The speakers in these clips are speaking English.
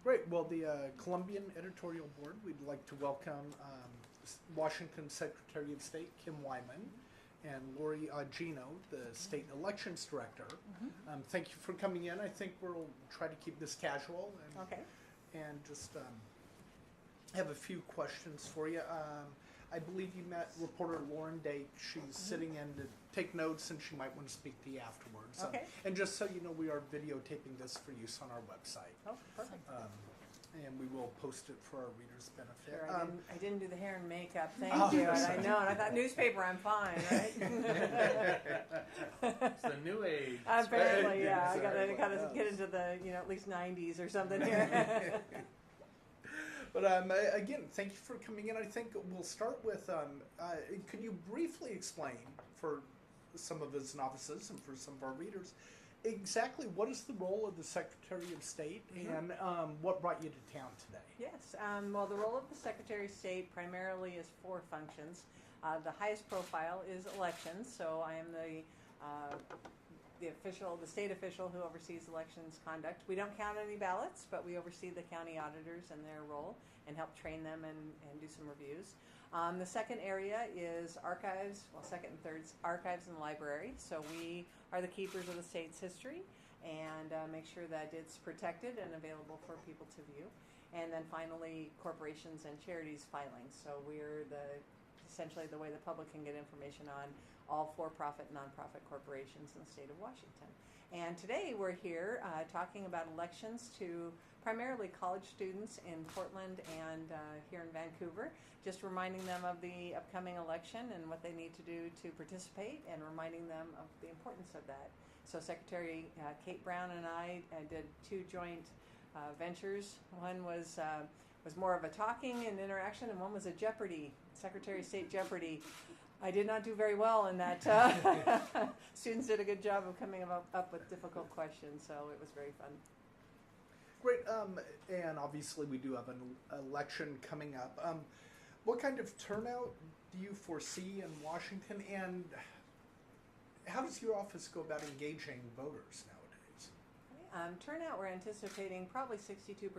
Great. Well, the Columbian Editorial Board, we'd like to welcome Washington Secretary of State Kim Wyman and Lori Augino, the State Elections Director. Thank you for coming in. I think we'll try to keep this casual and just have a few questions for you. I believe you met reporter Lauren Dake. She's sitting in to take notes, and she might want to speak to you afterwards. Okay. And just so you know, we are videotaping this for use on our website. Oh, perfect. And we will post it for our readers' benefit. Sure, I didn't do the hair and makeup. Thank you. And I know, and I thought newspaper, I'm fine, right? It's the new age. Apparently, yeah. I gotta get into the at least 90s or something here. But again, thank you for coming in. I think we'll start with, could you briefly explain for some of us novices and for some of our readers, exactly what is the role of the Secretary of State and what brought you to town today? Yes. Well, the role of the Secretary of State primarily is four functions. The highest profile is elections, so I am the state official who oversees elections conduct. We don't count any ballots, but we oversee the county auditors and their role and help train them and do some reviews. The second area is archives, second and third, archives and library. So we are the keepers of the state's history and make sure that it's protected and available for people to view. And then finally, corporations and charities filings. So we're essentially the way the public can get information on all for-profit and nonprofit corporations in the state of Washington. And today we're here talking about elections to primarily college students in Portland and here in Vancouver, just reminding them of the upcoming election and what they need to do to participate and reminding them of the importance of that. So Secretary Kate Brown and I did two joint ventures. One was more of a talking and interaction, and one was a Jeopardy, Secretary of State Jeopardy. I did not do very well in that. Students did a good job of coming up with difficult questions, so it was very fun. Great. And obviously we do have an election coming up. What kind of turnout do you foresee in Washington, and how does your office go about engaging voters nowadays? Turnout, we're anticipating probably 62%.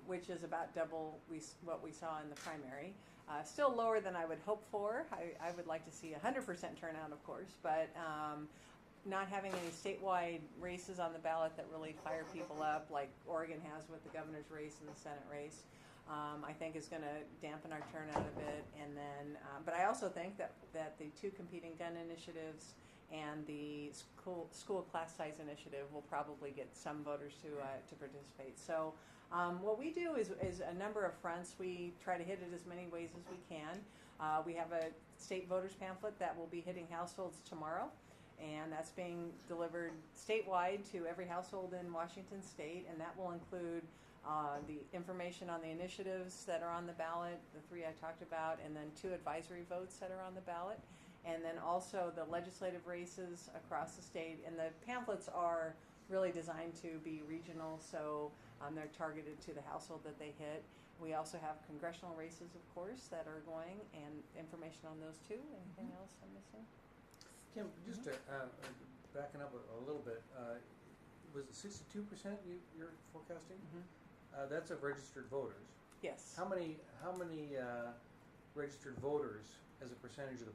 Which is about double what we saw in the primary. Still lower than I would hope for. I would like to see 100% turnout, of course, but not having any statewide races on the ballot that really fire people up, like Oregon has with the governor's race and the Senate race, I think is going to dampen our turnout a bit. And then, but I also think that the two competing gun initiatives and the school class size initiative will probably get some voters to participate. So what we do is a number of fronts. We try to hit it as many ways as we can. We have a state voters pamphlet that will be hitting households tomorrow, and that's being delivered statewide to every household in Washington state, and that will include the information on the initiatives that are on the ballot, the three I talked about, and then 2 advisory votes that are on the ballot. And then also the legislative races across the state. And the pamphlets are really designed to be regional, so they're targeted to the household that they hit. We also have congressional races, of course, that are going, and information on those too. Anything else I'm missing? Kim, just backing up a little bit, was it 62% you're forecasting? That's of registered voters. Yes. How many registered voters as a percentage of the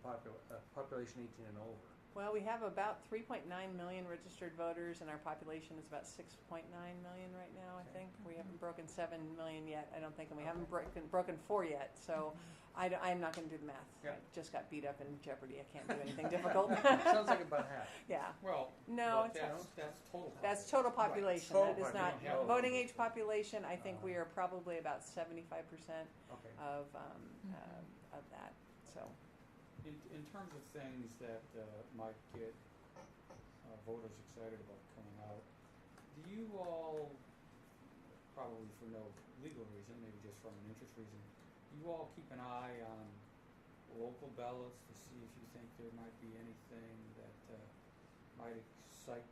population 18 and over? Well, we have about 3.9 million registered voters, and our population is about 6.9 million right now, I think. We haven't broken 7 million yet, I don't think, and we haven't broken 4 yet, so I'm not going to do the math. Yeah. I just got beat up in Jeopardy. I can't do anything difficult. Sounds like about half. Yeah. Well, no, that's total. That's total population. Right. That is not voting age population. I think we are probably about 75% of that. So, In terms of things that might get voters excited about coming out, do you all, probably for no legal reason, maybe just from an interest reason, you all keep an eye on local ballots to see if you think there might be anything that might excite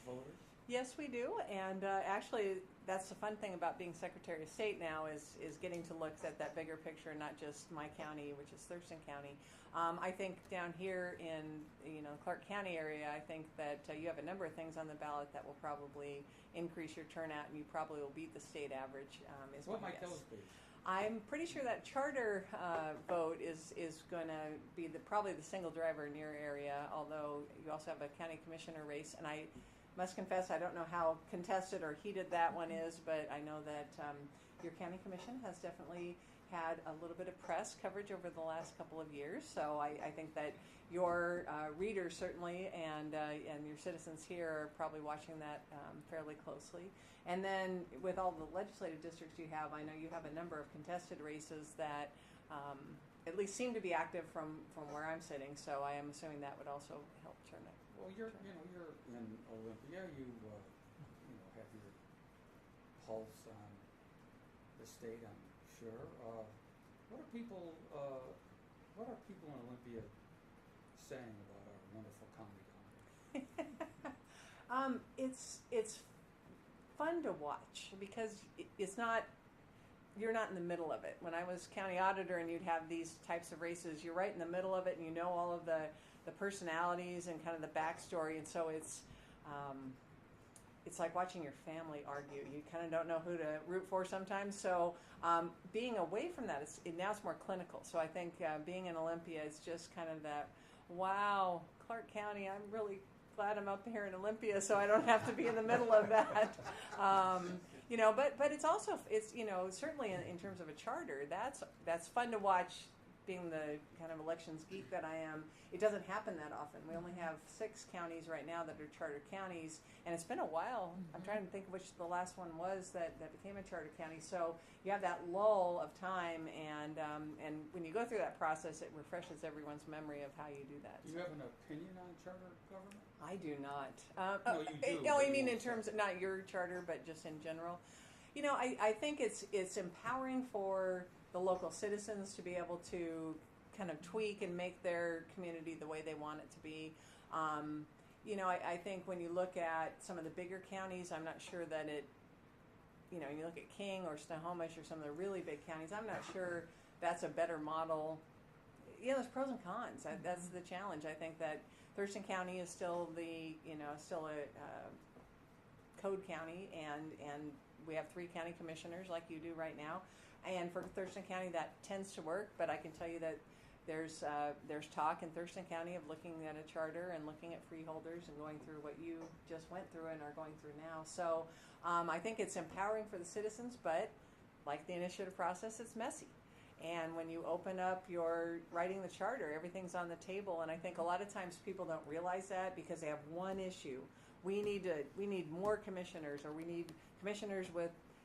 voters? Yes, we do, and actually, that's the fun thing about being Secretary of State now is getting to look at that bigger picture, not just my county, which is Thurston County. I think down here in Clark County area, I think that you have a number of things on the ballot that will probably increase your turnout, and you probably will beat the state average. Is What my might guess. those be? I'm pretty sure that charter vote is going to be probably the single driver in your area, although you also have a county commissioner race, and I must confess I don't know how contested or heated that one is, but I know that your county commission has definitely had a little bit of press coverage over the last couple of years, so I think that your readers certainly and your citizens here are probably watching that fairly closely. And then with all the legislative districts you have, I know you have a number of contested races that at least seem to be active from where I'm sitting, so I am assuming that would also help turn it. Well, you're in Olympia. You have your pulse on the state, I'm sure. What are people in Olympia saying about our wonderful county down here? It's fun to watch because it's not. You're not in the middle of it. When I was county auditor and you'd have these types of races, you're right in the middle of it, and you know all of the personalities and kind of the backstory, and so it's like watching your family argue. You kind of don't know who to root for sometimes. So being away from that, now it's more clinical. So I think being in Olympia is just kind of that, wow, Clark County, I'm really glad I'm up here in Olympia so I don't have to be in the middle of that. But it's also, certainly in terms of a charter, that's fun to watch. Being the kind of elections geek that I am, it doesn't happen that often. We only have 6 counties right now that are charter counties, and it's been a while. I'm trying to think of which the last one was that became a charter county. So you have that lull of time, and when you go through that process, it refreshes everyone's memory of how you do that. Do you have an opinion on charter government? I do not. No, you do. No, but I mean you in terms of not your charter, but just in general. I think it's empowering for the local citizens to be able to kind of tweak and make their community the way they want it to be. I think when you look at some of the bigger counties, I'm not sure that you look at King or Snohomish or some of the really big counties, I'm not sure that's a better model. There's pros and cons. That's the challenge. I think that Thurston County is still still a code county, and we have 3 county commissioners like you do right now. And for Thurston County, that tends to work. But I can tell you that there's talk in Thurston County of looking at a charter and looking at freeholders and going through what you just went through and are going through now. So I think it's empowering for the citizens, but like the initiative process, it's messy. And when you open up your writing the charter, everything's on the table. And I think a lot of times people don't realize that because they have one issue. We need more commissioners, or we need commissioners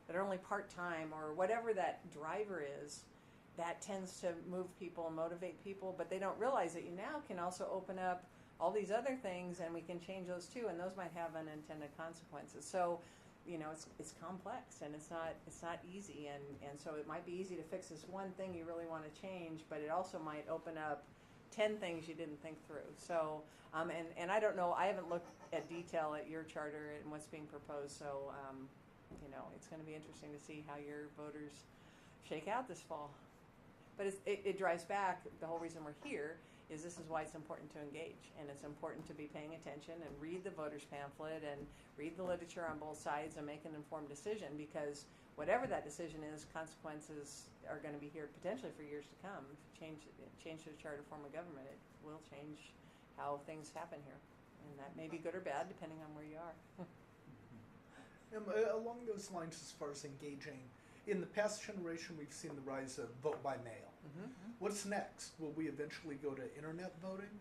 that are only part-time, or whatever that driver is. That tends to move people and motivate people, but they don't realize that you now can also open up all these other things, and we can change those too, and those might have unintended consequences. So it's complex, and it's not easy, and so it might be easy to fix this one thing you really want to change, but it also might open up 10 things you didn't think through. So and I don't know, I haven't looked at detail at your charter and what's being proposed, so it's going to be interesting to see how your voters shake out this fall. But it drives back, the whole reason we're here is this is why it's important to engage, and it's important to be paying attention and read the voters pamphlet and read the literature on both sides and make an informed decision, because whatever that decision is, consequences are going to be here potentially for years to come. If you change the charter form of government, it will change how things happen here, and that may be good or bad depending on where you are. Along those lines, as far as engaging, in the past generation, we've seen the rise of vote by mail. What's next? Will we eventually go to internet voting?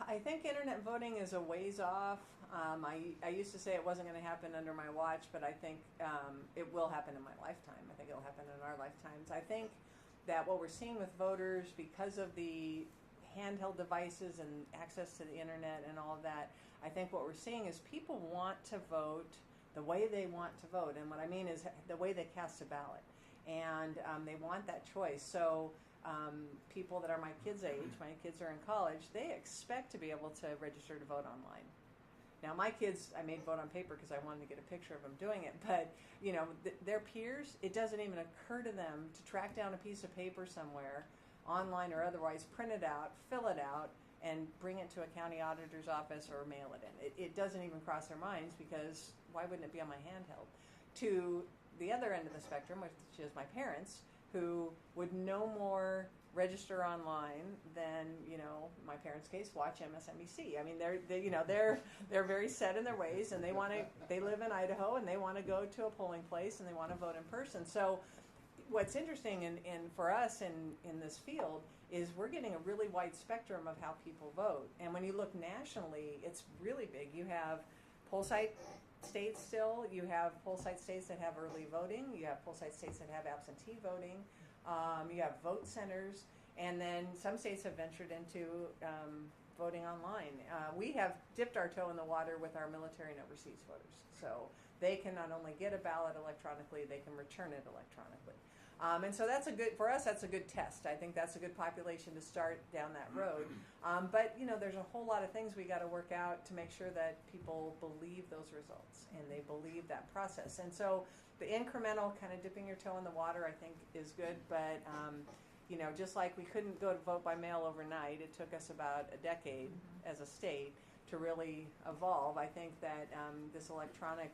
I think internet voting is a ways off. I used to say it wasn't going to happen under my watch, but I think it will happen in my lifetime. I think it'll happen in our lifetimes. I think that what we're seeing with voters, because of the handheld devices and access to the internet and all of that, I think what we're seeing is people want to vote the way they want to vote. And what I mean is the way they cast a ballot. And they want that choice. So people that are my kids' age, my kids are in college, they expect to be able to register to vote online. Now my kids, I made vote on paper because I wanted to get a picture of them doing it, but their peers, it doesn't even occur to them to track down a piece of paper somewhere, online or otherwise, print it out, fill it out, and bring it to a county auditor's office or mail it in. It doesn't even cross their minds, because why wouldn't it be on my handheld? To the other end of the spectrum, which is my parents, who would no more register online than, my parents' case, watch MSNBC. I mean, they're very set in their ways, and they live in Idaho, and they want to go to a polling place, and they want to vote in person. So what's interesting in for us in this field is we're getting a really wide spectrum of how people vote. And when you look nationally, it's really big. You have poll site states still. You have poll site states that have early voting. You have poll site states that have absentee voting. You have vote centers. And then some states have ventured into voting online. We have dipped our toe in the water with our military and overseas voters. So they can not only get a ballot electronically, they can return it electronically. And so that's for us, that's a good test. I think that's a good population to start down that road. But, there's a whole lot of things we got to work out to make sure that people believe those results and they believe that process. And so the incremental kind of dipping your toe in the water, I think, is good. But, just like we couldn't go to vote by mail overnight, it took us about a decade as a state to really evolve. I think that this electronic,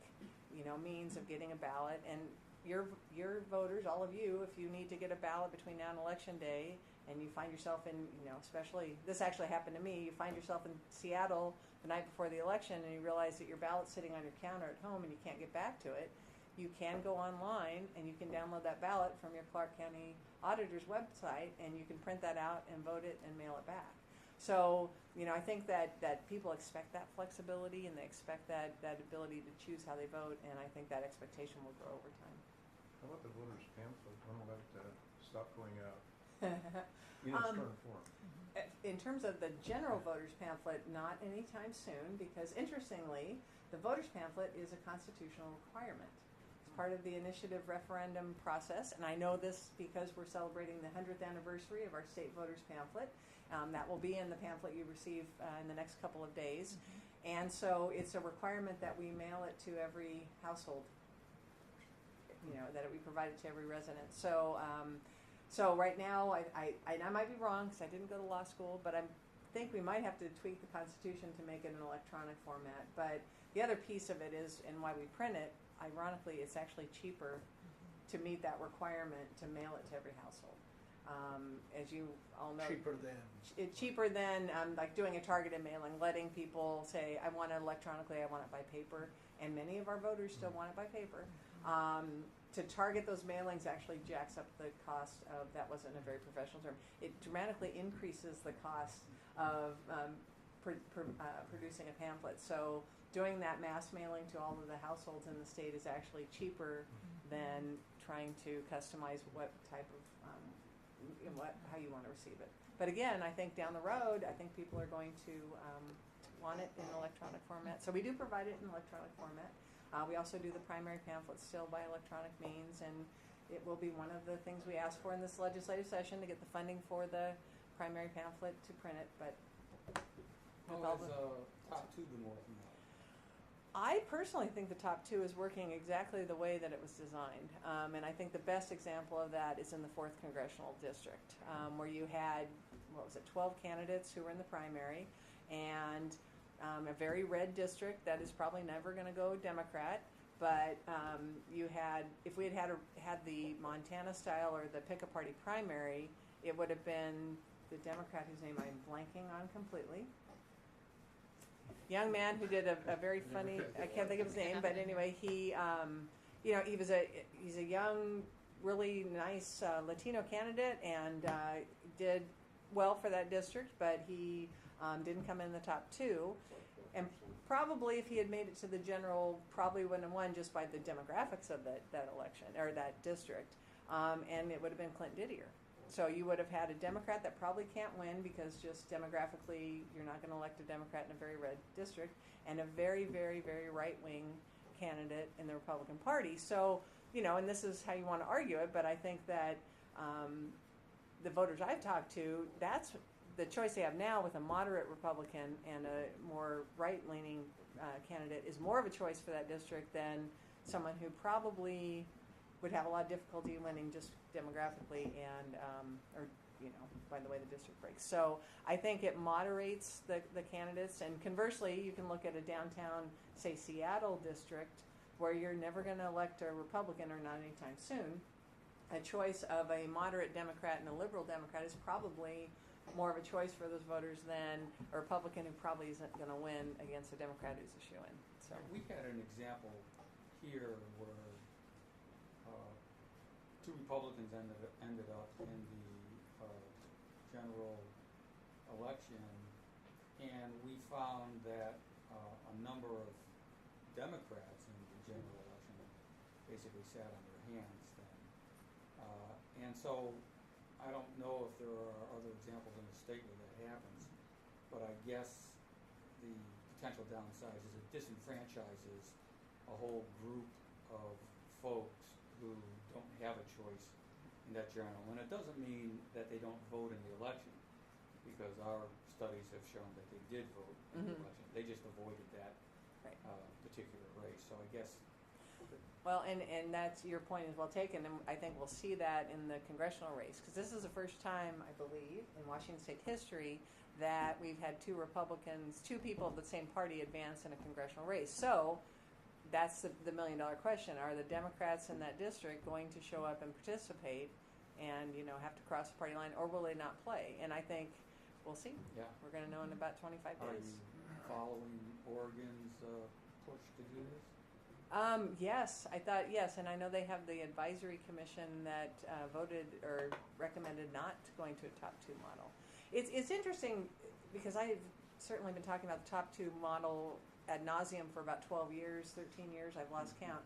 means of getting a ballot, and your voters, all of you, if you need to get a ballot between now and election day, and you find yourself in, especially, this actually happened to me, you find yourself in Seattle the night before the election, and you realize that your ballot's sitting on your counter at home and you can't get back to it, you can go online and you can download that ballot from your Clark County Auditor's website, and you can print that out and vote it and mail it back. So, I think that people expect that flexibility, and they expect that ability to choose how they vote, and I think that expectation will grow over time. How about the voters' pamphlet? When will that stop going out in its current form? In terms of the general voters' pamphlet, not anytime soon, because interestingly, the voters' pamphlet is a constitutional requirement. It's part of the initiative referendum process, and I know this because we're celebrating the 100th anniversary of our state voters' pamphlet. That will be in the pamphlet you receive in the next couple of days. And so it's a requirement that we mail it to every household, that we provide it to every resident. So so right now, I might be wrong because I didn't go to law school, but I think we might have to tweak the Constitution to make it an electronic format. But the other piece of it is, and why we print it, ironically, it's actually cheaper to meet that requirement to mail it to every household. As you all know, cheaper than like doing a targeted mailing, letting people say, I want it electronically, I want it by paper, and many of our voters still want it by paper. To target those mailings actually jacks up the cost of, that wasn't a very professional term, it dramatically increases the cost of producing a pamphlet. So doing that mass mailing to all of the households in the state is actually cheaper than trying to customize what type of how you want to receive it. But again, I think down the road, I think people are going to want it in electronic format. So we do provide it in electronic format. We also do the primary pamphlet still by electronic means, and it will be one of the things we ask for in this legislative session, to get the funding for the primary pamphlet to print it. But how has Top 2 been working out? I personally think the Top 2 is working exactly the way that it was designed. And I think the best example of that is in the 4th Congressional District, where you had, 12 candidates who were in the primary, and a very red district that is probably never going to go Democrat. But you had, if we had the Montana style or the pick a party primary, it would have been the Democrat whose name I'm blanking on completely. Young man who did a very funny, I can't think of his name, but anyway, he, he's a young, really nice Latino candidate, and did well for that district, but he didn't come in the top 2. And probably if he had made it to the general, probably wouldn't have won just by the demographics of that election, or that district. And it would have been Clint Didier. So you would have had a Democrat that probably can't win because just demographically you're not going to elect a Democrat in a very red district, and a very, very, very right-wing candidate in the Republican Party. So, and this is how you want to argue it, but I think that the voters I've talked to, that's the choice they have now with a moderate Republican and a more right-leaning candidate is more of a choice for that district than someone who probably would have a lot of difficulty winning just demographically and or by the way the district breaks. So I think it moderates the candidates, and conversely you can look at a downtown, say Seattle district, where you're never going to elect a Republican, or not anytime soon. A choice of a moderate Democrat and a liberal Democrat is probably more of a choice for those voters than a Republican who probably isn't going to win against a Democrat who's a shoo-in. So We had an example here where two Republicans ended up in the general election, and we found that a number of Democrats in the general election basically sat on their hands then. And so I don't know if there are other examples in the state where that happens, but I guess the potential downside is it disenfranchises a whole group of folks who don't have a choice in that general. And it doesn't mean that they don't vote in the election, because our studies have shown that they did vote in the election. They just avoided that Right. particular race. So I guess well, and that's, your point is well taken, and I think we'll see that in the congressional race, because this is the first time, I believe, in Washington State history that we've had two people of the same party advance in a congressional race. So that's the million-dollar question. Are the Democrats in that district going to show up and participate and, have to cross the party line, or will they not play? And I think we'll see. Yeah. We're going to know in about 25 Are days. you following Oregon's push to do this? Yes, I thought yes, and I know they have the advisory commission that voted or recommended not going to a top two model. It's interesting because I've certainly been talking about the top two model ad nauseum for about 12 years, 13 years. I've lost count.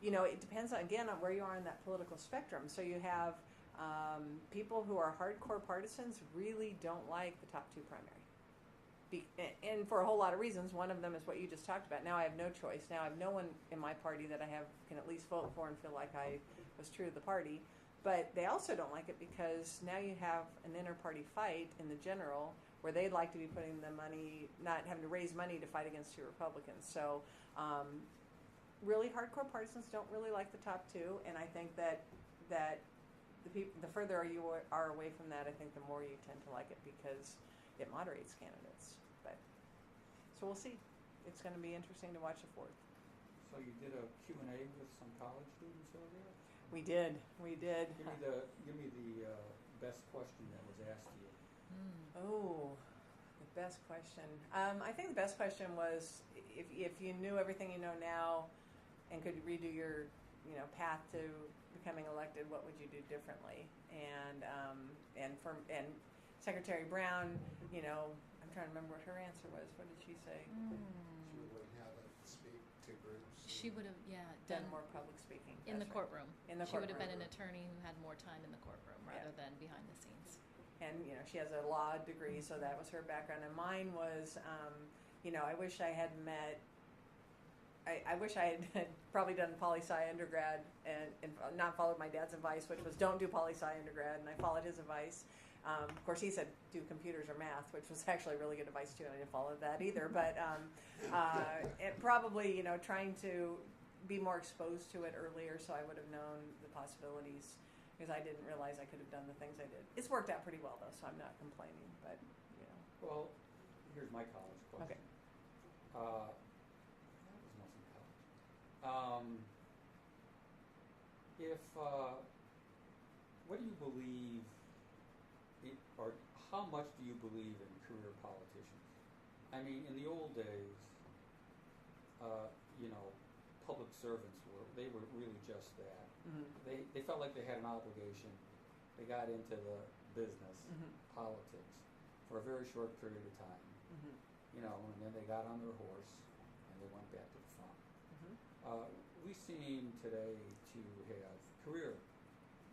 It depends again on where you are in that political spectrum. So you have people who are hardcore partisans really don't like the top two primary. And for a whole lot of reasons. One of them is what you just talked about. Now I have no choice. Now I have no one in my party that I can at least vote for and feel like I was true to the party. But they also don't like it because now you have an inter-party fight in the general where they'd like to be putting the money, not having to raise money to fight against two Republicans. So really hardcore partisans don't really like the top two, and I think that the further you are away from that, I think the more you tend to like it because it moderates candidates. So we'll see. It's going to be interesting to watch the fourth. So you did a Q&A with some college students earlier? We did. Give me the best question that was asked to you. Oh, the best question. I think the best question was if you knew everything you know now and could redo your path to becoming elected, what would you do differently? And Secretary Brown, I'm trying to remember what her answer was. What did she say? She would have it speak to groups. She would have, Done more public speaking. in the That's right. courtroom. In the She would have courtroom. been an attorney who had more time in the courtroom rather than behind the scenes. And she has a law degree, so that was her background. And mine was, I wish I had met. I wish I had probably done poli-sci undergrad and not followed my dad's advice, which was don't do poli-sci undergrad, and I followed his advice. Of course, he said do computers or math, which was actually really good advice too, and I didn't follow that either. But it probably, trying to be more exposed to it earlier, so I would have known the possibilities, because I didn't realize I could have done the things I did. It's worked out pretty well though, so I'm not complaining. But Well, here's my college question. Okay. That was mostly college. What do you believe, or how much do you believe in career politicians? I mean, in the old days, public servants were really just that. Mm-hmm. They felt like they had an obligation. They got into the business, Mm-hmm. politics, for a very short period of time. Mm-hmm. And then they got on their horse and they went back to the farm. Mm-hmm. We seem today to have career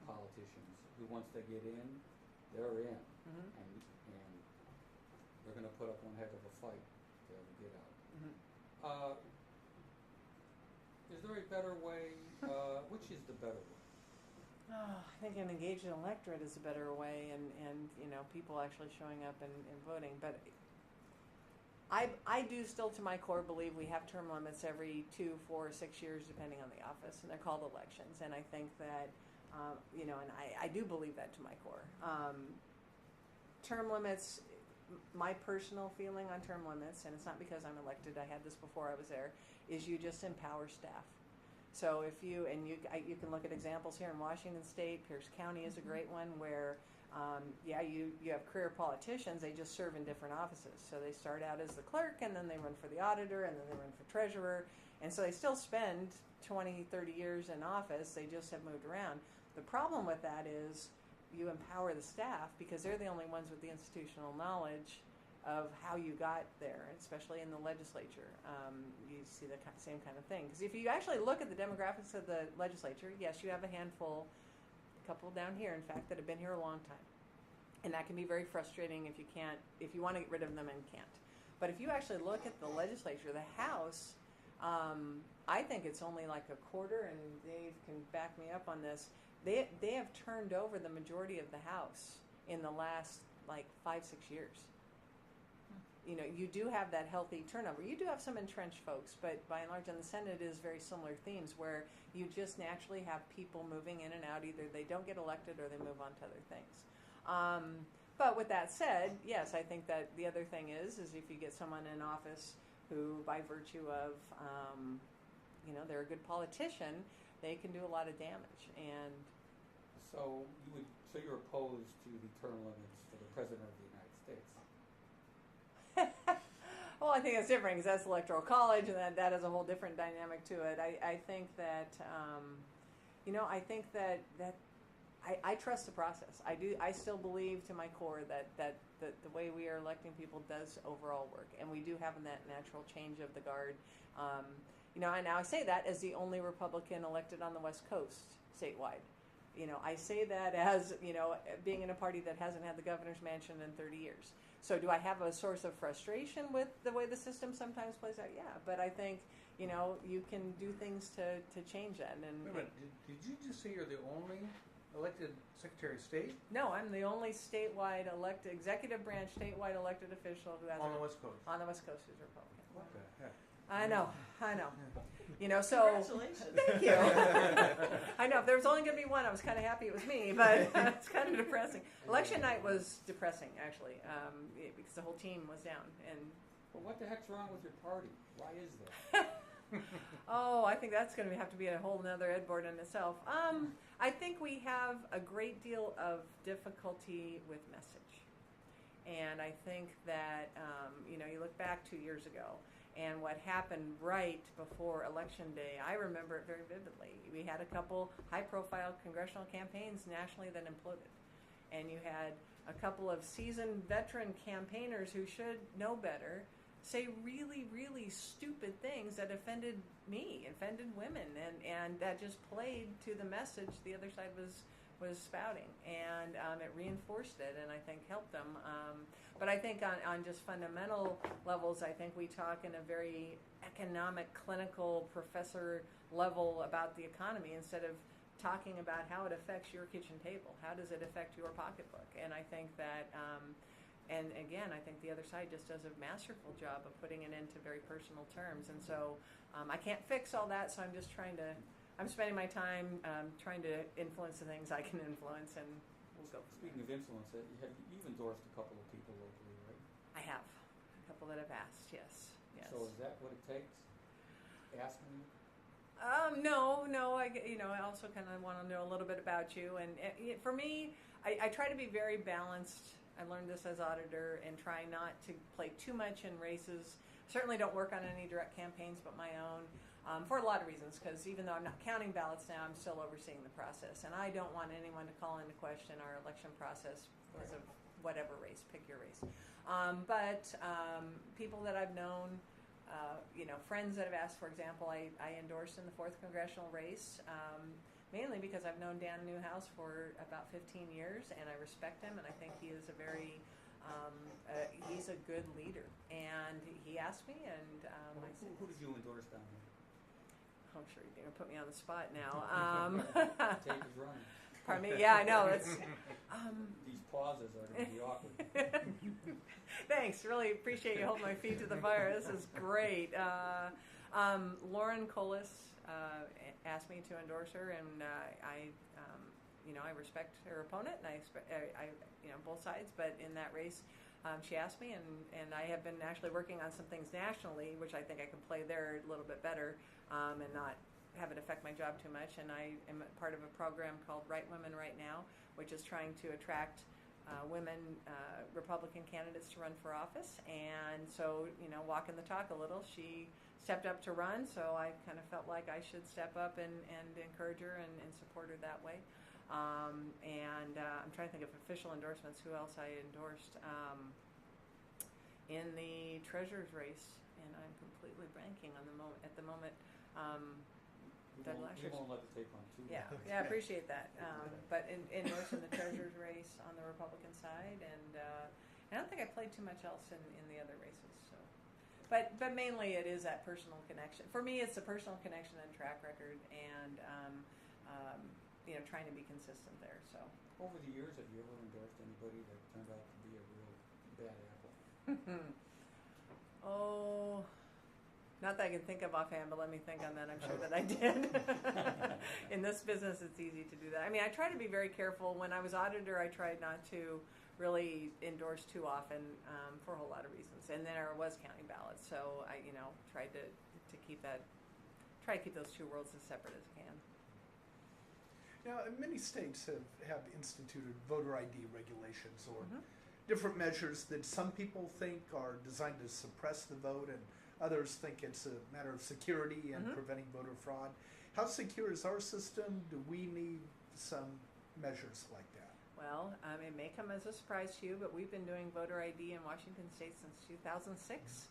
politicians who, once they get in, they're in, Mm-hmm. and they're going to put up one heck of a fight to get out. Mm-hmm. Is there a better way? Which is the better way? I think an engaged electorate is a better way, and people actually showing up and voting. But I do still, to my core, believe we have term limits every 2, 4, 6 years, depending on the office, and they're called elections. And I think that, and I do believe that to my core. Term limits, my personal feeling on term limits, and it's not because I'm elected, I had this before I was there, is you just empower staff. So if you can look at examples here in Washington State, Pierce County is a great one where, you have career politicians, they just serve in different offices. So they start out as the clerk, and then they run for the auditor, and then they run for treasurer, and so they still spend 20, 30 years in office, they just have moved around. The problem with that is you empower the staff because they're the only ones with the institutional knowledge of how you got there, especially in the legislature. You see the same kind of thing. Because if you actually look at the demographics of the legislature, yes, you have a handful, a couple down here, in fact, that have been here a long time. And that can be very frustrating if you want to get rid of them and can't. But if you actually look at the legislature, the House, I think it's only like a quarter, and Dave can back me up on this. They have turned over the majority of the House in the last 5-6 years. You know, you do have that healthy turnover. You do have some entrenched folks, but by and large in the Senate it is very similar themes where you just naturally have people moving in and out. Either they don't get elected or they move on to other things. But with that said, yes, I think that the other thing is if you get someone in office who, by virtue of, they're a good politician, they can do a lot of damage. And So you're opposed to the term limits for the President of the United States? Well, I think that's different because that's electoral college, and that has a whole different dynamic to it. I think that, I trust the process. I do. I still believe to my core that the way we are electing people does overall work, and we do have that natural change of the guard. And now I say that as the only Republican elected on the West Coast statewide. I say that as, being in a party that hasn't had the governor's mansion in 30 years. So do I have a source of frustration with the way the system sometimes plays out? Yeah, but I think, you can do things to change that. And wait a minute, did you just say you're the only elected Secretary of State? No, I'm the only statewide executive branch statewide elected official who has On the West Coast? On the West Coast who's Republican. What the heck? I know. So Congratulations. thank you. I know if there was only going to be one, I was kind of happy it was me, but it's kind of depressing. Election night was depressing, actually, because the whole team was down. And Well, what the heck's wrong with your party? Why is that? I think that's going to have to be a whole nother Ed board in itself. I think we have a great deal of difficulty with message. And I think that, you look back 2 years ago, and what happened right before Election Day, I remember it very vividly. We had a couple high-profile congressional campaigns nationally that imploded. And you had a couple of seasoned veteran campaigners who should know better say really, really stupid things that offended me, offended women, and that just played to the message the other side was spouting, and it reinforced it, and I think helped them. But I think on just fundamental levels, I think we talk in a very economic, clinical, professor level about the economy instead of talking about how it affects your kitchen table. How does it affect your pocketbook? And I think that, and again, I think the other side just does a masterful job of putting it into very personal terms. And so I can't fix all that, so I'm just I'm spending my time trying to influence the things I can influence, and we'll go from Speaking of influence, you've endorsed a couple of people locally, right? I have a couple that have asked, yes. So is that what it takes? Asking you? No. I also kind of want to know a little bit about you, and for me, I try to be very balanced. I learned this as auditor, and try not to play too much in races. Certainly don't work on any direct campaigns but my own, for a lot of reasons, because even though I'm not counting ballots now, I'm still overseeing the process, and I don't want anyone to call into question our election process because of whatever race, pick your race. But people that I've known, friends that have asked, for example, I endorsed in the 4th congressional race, mainly because I've known Dan Newhouse for about 15 years, and I respect him, and I think he is a very, he's a good leader. And he asked me, and I said, Who did you endorse down here? I'm sure you're going to put me on the spot now. Tape is running. Pardon me? Yeah, I know. It's, These pauses are going to be awkward. thanks. Really appreciate you holding my feet to the fire. This is great. Lauren Colas asked me to endorse her, and I respect her opponent, and I both sides. But in that race, she asked me, and I have been actually working on some things nationally, which I think I can play there a little bit better, and not have it affect my job too much. And I am part of a program called Right Women Right Now, which is trying to attract women Republican candidates to run for office. And so, walking the talk a little, she stepped up to run, so I kind of felt like I should step up and encourage her and support her that way. And I'm trying to think of official endorsements. Who else I endorsed in the treasurer's race, and I'm completely blanking on at the moment. We won't let the tape on too long. Yeah, I appreciate that. But endorsing the treasurer's race on the Republican side, and I don't think I played too much else in the other races. So, but mainly it is that personal connection. For me, it's a personal connection and track record, and trying to be consistent there. So Over the years, have you ever endorsed anybody that turned out to be a real bad apple? Oh, not that I can think of offhand, but let me think on that. I'm sure that I did. In this business, it's easy to do that. I mean, I try to be very careful. When I was auditor, I tried not to really endorse too often for a whole lot of reasons. And then there was counting ballots, so I, tried to keep those two worlds as separate as I can. Now, many states have instituted voter ID regulations or different measures that some people think are designed to suppress the vote, and others think it's a matter of security and preventing voter fraud. How secure is our system? Do we need some measures like that? Well, it may come as a surprise to you, but we've been doing voter ID in Washington State since 2006.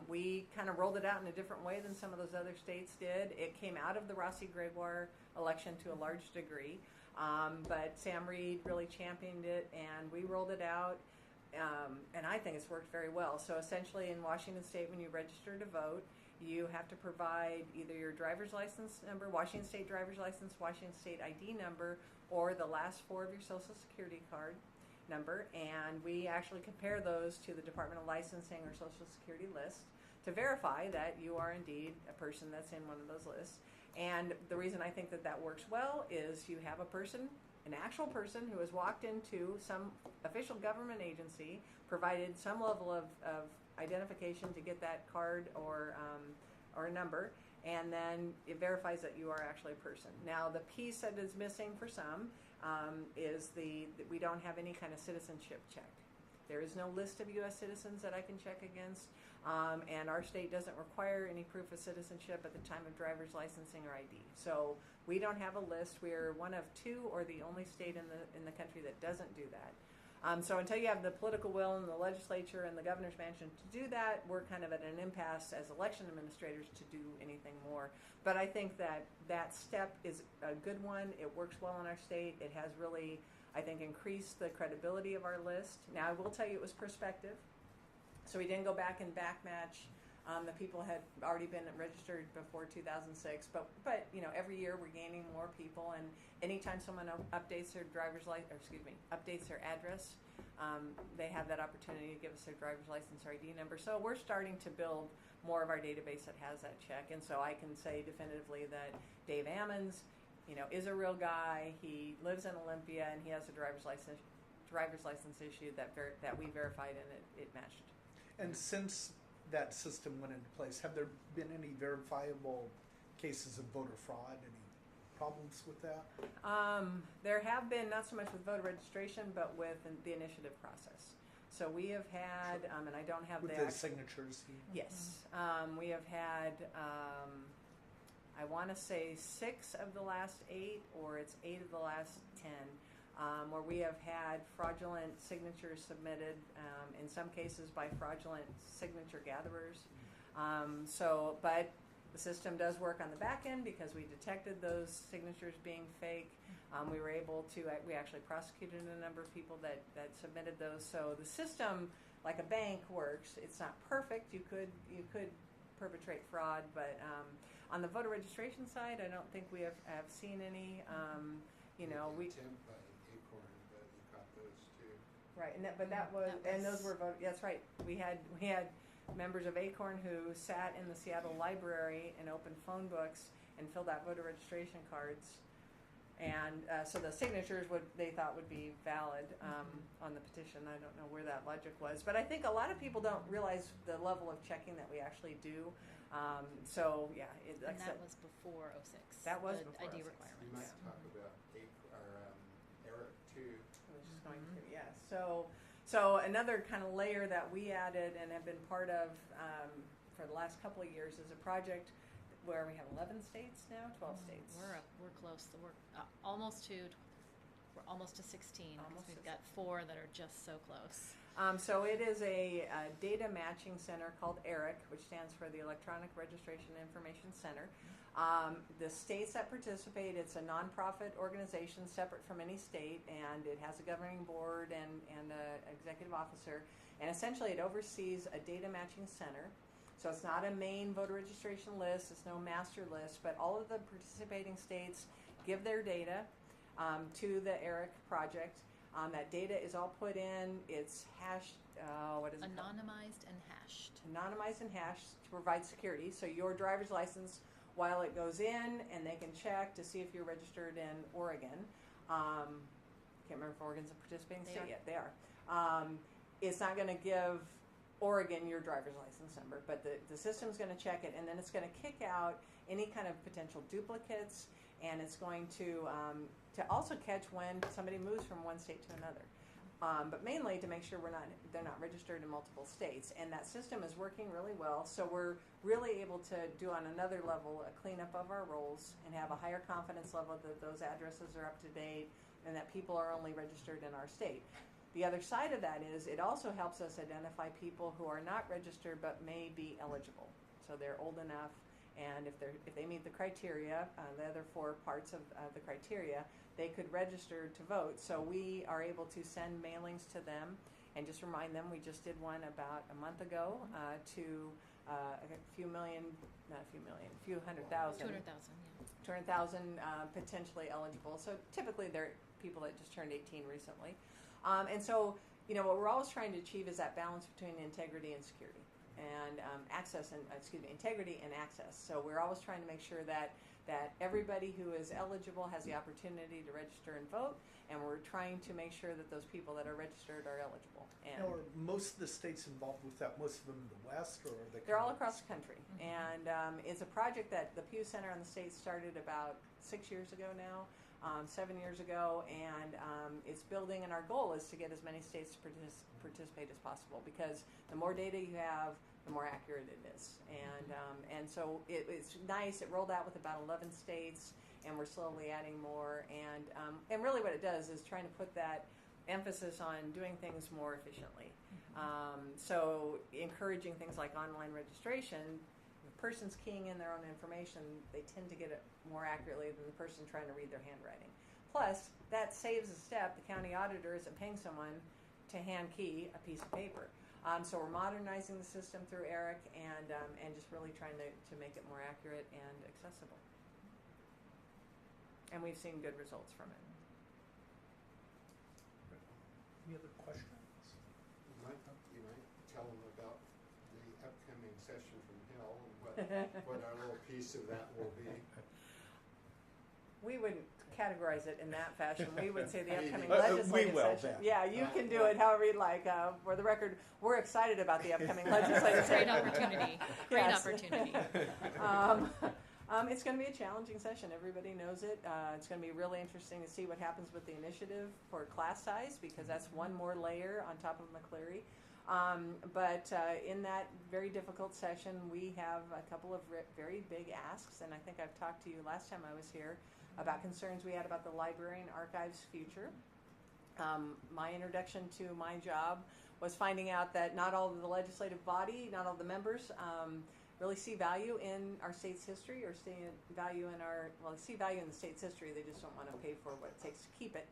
We kind of rolled it out in a different way than some of those other states did. It came out of the Rossi Gregoire election to a large degree, but Sam Reed really championed it, and we rolled it out, and I think it's worked very well. So essentially in Washington State, when you register to vote, you have to provide either your driver's license number, Washington State driver's license, Washington State ID number, or the last four of your Social Security card number, and we actually compare those to the Department of Licensing or Social Security list to verify that you are indeed a person that's in one of those lists. And the reason I think that works well is you have a person, an actual person who has walked into some official government agency, provided some level of identification to get that card or a number, and then it verifies that you are actually a person. Now, the piece that is missing for some is that we don't have any kind of citizenship check. There is no list of U.S. citizens that I can check against, and our state doesn't require any proof of citizenship at the time of driver's licensing or ID. So we don't have a list. We are one of two, or the only state in the country that doesn't do that. So until you have the political will in the legislature and the governor's mansion to do that, we're kind of at an impasse as election administrators to do anything more. But I think that step is a good one. It works well in our state. It has really, I think, increased the credibility of our list. Now, I will tell you it was prospective. So we didn't go back and backmatch. The people had already been registered before 2006, but every year we're gaining more people, and anytime someone updates their updates their address, they have that opportunity to give us their driver's license or ID number. So we're starting to build more of our database that has that check, and so I can say definitively that Dave Ammons, is a real guy. He lives in Olympia, and he has a driver's license issued that we verified, and it matched. And since that system went into place, have there been any verifiable cases of voter fraud? Any problems with that? There have been, not so much with voter registration, but with the initiative process. So we have had, and I don't have with the signatures. Yes, we have had. I want to say 6 of the last 8, or it's 8 of the last 10. Where we have had fraudulent signatures submitted, in some cases by fraudulent signature gatherers. But the system does work on the back end because we detected those signatures being fake. We were able to, we actually prosecuted a number of people that submitted those. So the system, like a bank, works. It's not perfect. You could perpetrate fraud, but on the voter registration side, I don't think we have seen any. you know, we Tim by Acorn, but you caught those too. right, and that was That and those was- were voted. That's right. We had members of Acorn who sat in the Seattle Library and opened phone books and filled out voter registration cards, and so the signatures they thought would be valid on the petition. I don't know where that logic was, but I think a lot of people don't realize the level of checking that we actually do. So yeah, And that was before 06. That was the before ID 06. requirements. You might talk about Eric too. I was just going through, yeah. So another kind of layer that we added and have been part of for the last couple of years is a project where we have 11 states now, 12 states. We're close. So we're almost to 16. Almost We've to got 4 that are just so close. So it is a data matching center called ERIC, which stands for the Electronic Registration Information Center. The states that participate, it's a nonprofit organization separate from any state, and it has a governing board and an executive officer. And essentially it oversees a data matching center. So it's not a main voter registration list, it's no master list, but all of the participating states give their data to the ERIC project. That data is all put in, it's hashed, what is it called? Anonymized and hashed. Anonymized and hashed to provide security. So your driver's license, while it goes in, and they can check to see if you're registered in Oregon. Can't remember if Oregon's a participating They state are. yet. They are. It's not going to give Oregon your driver's license number, but the system's going to check it, and then it's going to kick out any kind of potential duplicates, and it's going to also catch when somebody moves from one state to another. But mainly to make sure they're not registered in multiple states. And that system is working really well. So we're really able to do on another level a cleanup of our rolls and have a higher confidence level that those addresses are up to date and that people are only registered in our state. The other side of that is it also helps us identify people who are not registered but may be eligible. So they're old enough, and if they meet the criteria, the other 4 parts of the criteria, they could register to vote. So we are able to send mailings to them and just remind them. We just did one about a month ago to a few hundred thousand. 200,000, yeah. 200,000 potentially eligible. So typically they're people that just turned 18 recently. And so, you know, what we're always trying to achieve is that balance between integrity and security and integrity and access. So we're always trying to make sure that everybody who is eligible has the opportunity to register and vote, and we're trying to make sure that those people that are registered are eligible. And Now, are most of the states involved with that? Most of them in the West, or are they? they're all kind of- across the country. And it's a project that the Pew Center on the state started about 6 years ago now, 7 years ago, and it's building, and our goal is to get as many states to participate as possible, because the more data you have, the more accurate it is. And so it's nice. It rolled out with about 11 states, and we're slowly adding more. And really what it does is trying to put that emphasis on doing things more efficiently. So encouraging things like online registration. If a person's keying in their own information, they tend to get it more accurately than the person trying to read their handwriting. Plus, that saves a step. The county auditor isn't paying someone to hand key a piece of paper. So we're modernizing the system through ERIC and just really trying to make it more accurate and accessible. And we've seen good results from it. Any other questions? You might tell them about the upcoming session from hell and what our little piece of that will be. We wouldn't categorize it in that fashion. We would say the upcoming We legislative will session. then. Yeah, you can do it however you'd like. For the record, we're excited about the upcoming legislative Great session. opportunity. Great Yes. opportunity. It's going to be a challenging session. Everybody knows it. It's going to be really interesting to see what happens with the initiative for class size, because that's one more layer on top of McCleary. But in that very difficult session, we have a couple of very big asks, and I think I've talked to you last time I was here about concerns we had about the library and archives future. My introduction to my job was finding out that not all of the legislative body, not all the members, really see value in our state's history, or see value in they see value in the state's history. They just don't want to pay for what it takes to keep it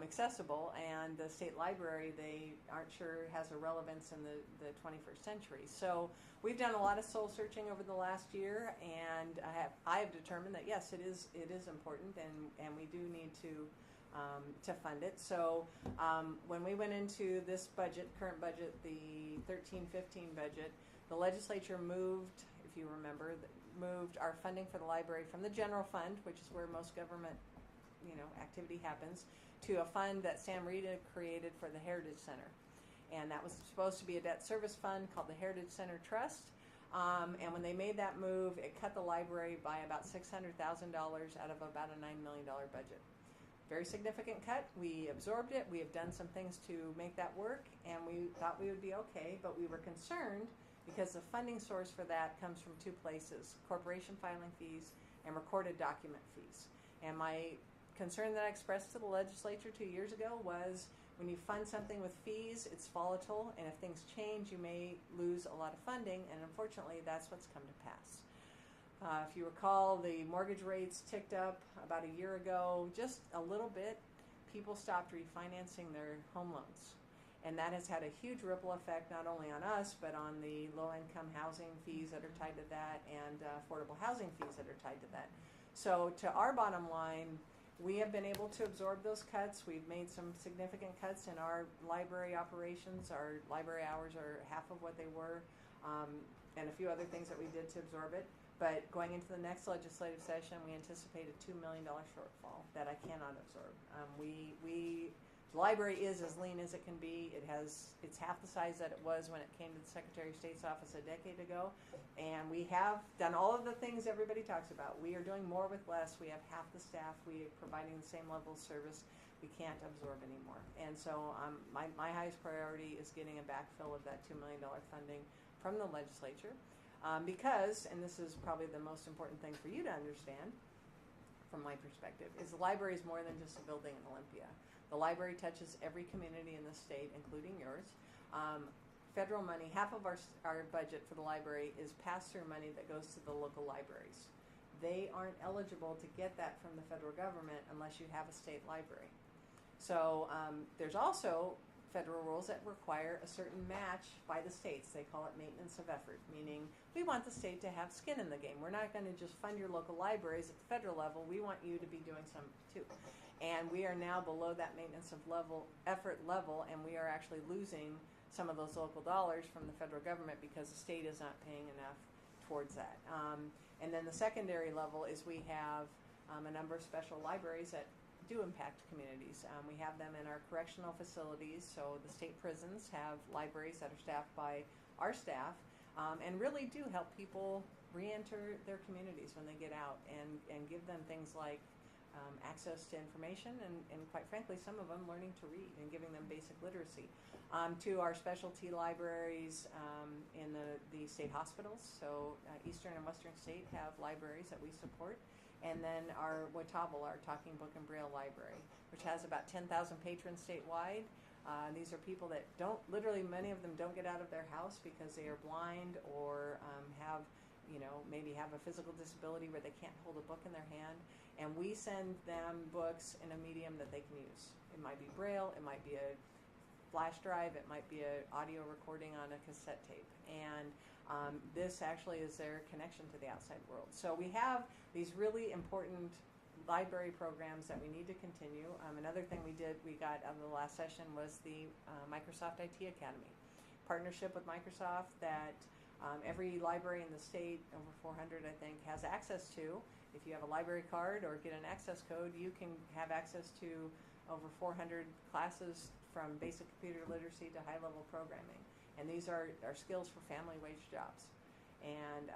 accessible. And the state library, they aren't sure has a relevance in the 21st century. So we've done a lot of soul searching over the last year, and I have determined that yes, it is important, and we do need to fund it. So when we went into this current budget, the 13-15 budget, the legislature moved, if you remember, moved our funding for the library from the general fund, which is where most government activity happens, to a fund that Sam Rita created for the Heritage Center. And that was supposed to be a debt service fund called the Heritage Center Trust. And when they made that move, it cut the library by about $600,000 out of about a $9 million budget. Very significant cut. We absorbed it. We have done some things to make that work, and we thought we would be okay, but we were concerned because the funding source for that comes from two places: corporation filing fees and recorded document fees. And my concern that I expressed to the legislature 2 years ago was, when you fund something with fees, it's volatile, and if things change, you may lose a lot of funding, and unfortunately, that's what's come to pass. If you recall, the mortgage rates ticked up about a year ago, just a little bit. People stopped refinancing their home loans, and that has had a huge ripple effect not only on us, but on the low-income housing fees that are tied to that, and affordable housing fees that are tied to that. So to our bottom line, we have been able to absorb those cuts. We've made some significant cuts in our library operations. Our library hours are half of what they were, and a few other things that we did to absorb it. But going into the next legislative session, we anticipate a $2 million shortfall that I cannot absorb. The library is as lean as it can be. It's half the size that it was when it came to the Secretary of State's office a decade ago. And we have done all of the things everybody talks about. We are doing more with less. We have half the staff. We are providing the same level of service. We can't absorb anymore. And so my highest priority is getting a backfill of that $2 million funding from the legislature. Because, and this is probably the most important thing for you to understand from my perspective, is the library is more than just a building in Olympia. The library touches every community in the state, including yours. Federal money, half of our budget for the library is pass-through money that goes to the local libraries. They aren't eligible to get that from the federal government unless you have a state library. So there's also federal rules that require a certain match by the states. They call it maintenance of effort, meaning we want the state to have skin in the game. We're not going to just fund your local libraries at the federal level. We want you to be doing some too. And we are now below that maintenance of effort level, and we are actually losing some of those local dollars from the federal government because the state is not paying enough towards that. And then the secondary level is we have a number of special libraries that do impact communities. We have them in our correctional facilities, so the state prisons have libraries that are staffed by our staff, and really do help people re-enter their communities when they get out, and give them things like access to information, and quite frankly, some of them learning to read and giving them basic literacy. To our specialty libraries in the state hospitals, so Eastern and Western State have libraries that we support. And then our Watauble, our Talking Book and Braille Library, which has about 10,000 patrons statewide. These are people that many of them don't get out of their house because they are blind or maybe have a physical disability where they can't hold a book in their hand. And we send them books in a medium that they can use. It might be Braille, it might be a flash drive, it might be an audio recording on a cassette tape. And this actually is their connection to the outside world. So we have these really important library programs that we need to continue. Another thing we got out of the last session was the Microsoft IT Academy. Partnership with Microsoft that every library in the state, over 400 I think, has access to. If you have a library card or get an access code, you can have access to over 400 classes from basic computer literacy to high-level programming. And these are skills for family wage jobs. And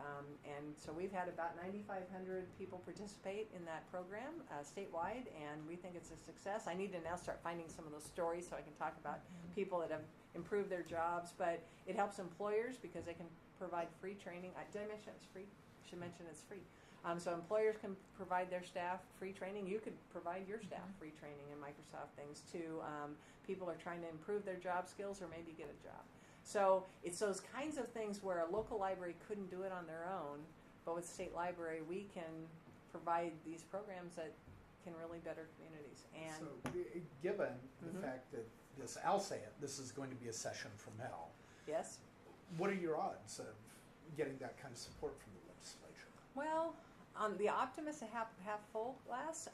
so we've had about 9,500 people participate in that program statewide, and we think it's a success. I need to now start finding some of those stories so I can talk about people that have improved their jobs, but it helps employers because they can provide free training. Did I mention it's free? I should mention it's free. So employers can provide their staff free training. You could provide your staff free training in Microsoft things to people who are trying to improve their job skills or maybe get a job. So it's those kinds of things where a local library couldn't do it on their own, but with state library we can provide these programs that can really better communities. And So, given the Mhm. fact that I'll say it, this is going to be a session from hell, yes, what are your odds of getting that kind of support from the legislature? well, the optimist half full glass.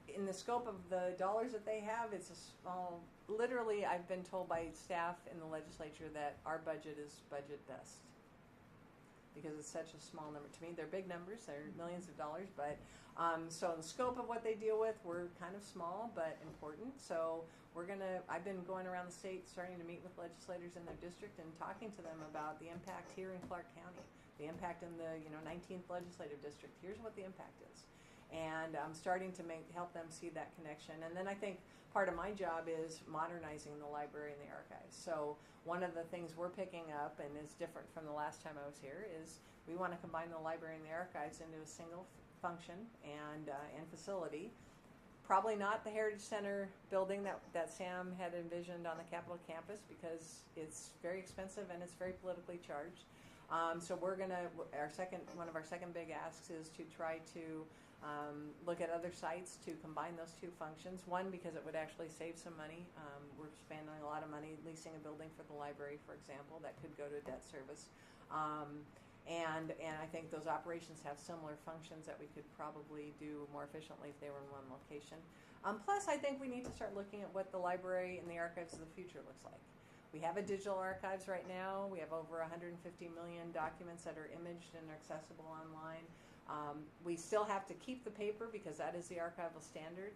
In the scope of the dollars that they have, it's a small. Literally, I've been told by staff in the legislature that our budget is budget best because it's such a small number. To me, they're big numbers; they're millions of dollars. But so in the scope of what they deal with, we're kind of small but important. So I've been going around the state, starting to meet with legislators in their district and talking to them about the impact here in Clark County, the impact in the 19th legislative district. Here's what the impact is. And I'm starting to help them see that connection. And then I think part of my job is modernizing the library and the archives. So one of the things we're picking up, and is different from the last time I was here, is we want to combine the library and the archives into a single function and facility. Probably not the Heritage Center building that Sam had envisioned on the Capitol campus because it's very expensive and it's very politically charged. So we're gonna one of our second big asks is to try to look at other sites to combine those two functions. One, because it would actually save some money. We're spending a lot of money leasing a building for the library, for example, that could go to debt service. And I think those operations have similar functions that we could probably do more efficiently if they were in one location. Plus, I think we need to start looking at what the library and the archives of the future looks like. We have a digital archives right now. We have over 150 million documents that are imaged and accessible online. We still have to keep the paper because that is the archival standard.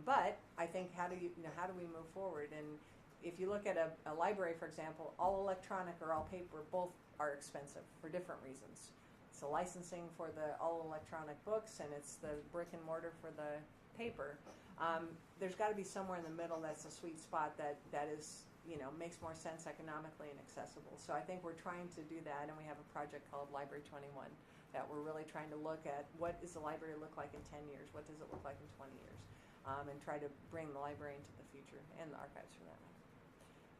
But I think how do we move forward? And if you look at a library, for example, all electronic or all paper, both are expensive for different reasons. It's the licensing for the all electronic books, and it's the brick and mortar for the paper. There's got to be somewhere in the middle that's a sweet spot that is makes more sense economically and accessible. So I think we're trying to do that, and we have a project called Library 21 that we're really trying to look at what does the library look like in 10 years, what does it look like in 20 years, and try to bring the library into the future and the archives for that matter.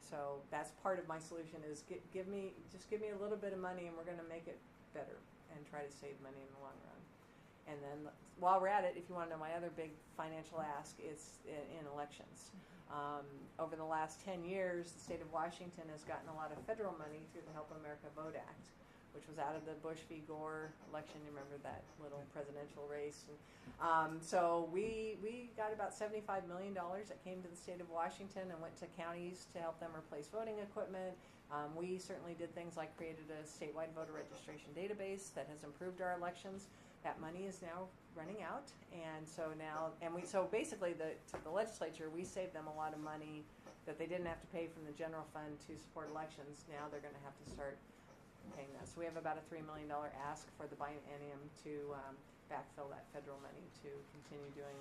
So that's part of my solution is give me a little bit of money and we're going to make it better and try to save money in the long run. And then while we're at it, if you want to know my other big financial ask, it's in elections. Over the last 10 years, the state of Washington has gotten a lot of federal money through the Help America Vote Act, which was out of the Bush v. Gore election. You remember that little presidential race? And, so we got about $75 million that came to the state of Washington and went to counties to help them replace voting equipment. We certainly did things like created a statewide voter registration database that has improved our elections. That money is now running out, and so basically to the legislature, we saved them a lot of money that they didn't have to pay from the general fund to support elections. Now they're going to have to start paying that. So we have about a $3 million ask for the biennium to backfill that federal money to continue doing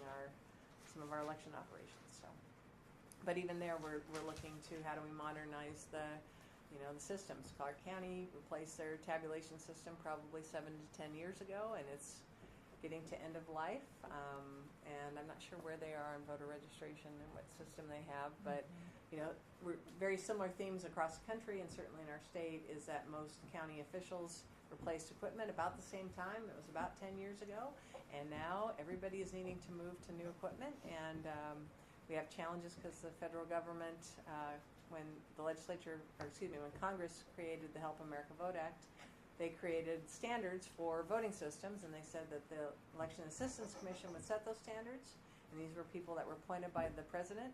some of our election operations. So, but even there, we're looking to how do we modernize the systems. Clark County replaced their tabulation system probably 7 to 10 years ago, and it's getting to end of life. And I'm not sure where they are in voter registration and what system they have, but we're very similar themes across the country, and certainly in our state is that most county officials replaced equipment about the same time. It was about 10 years ago, and now everybody is needing to move to new equipment, and we have challenges because the federal government, when Congress created the Help America Vote Act, they created standards for voting systems, and they said that the Election Assistance Commission would set those standards, and these were people that were appointed by the president,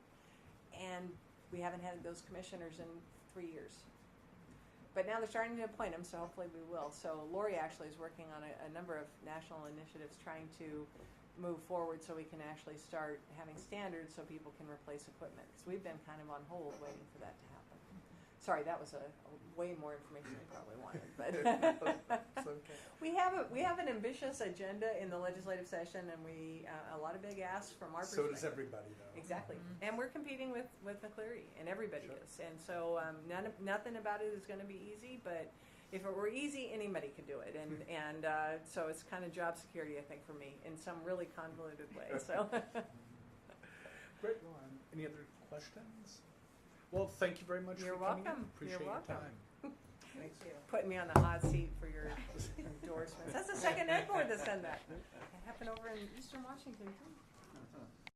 and we haven't had those commissioners in 3 years. But now they're starting to appoint them, so hopefully we will. So Lori actually is working on a number of national initiatives trying to move forward so we can actually start having standards so people can replace equipment. Because we've been kind of on hold waiting for that to happen. Sorry, that was a way more information than I probably wanted. But It's okay. we have an ambitious agenda in the legislative session, and a lot of big asks from our So perspective. does everybody, though. Exactly, and we're competing with McCleary, and everybody Sure. is. And so nothing about it is going to be easy, but if it were easy, anybody could do it. And so it's kind of job security, I think, for me in some really convoluted way. So. Great. Any other questions? Well, thank you very much You're for coming welcome. in. Appreciate You're your welcome. time. Thanks. Putting me on the hot seat for your endorsements. That's the second ed board that said that. It happened over in Eastern Washington too.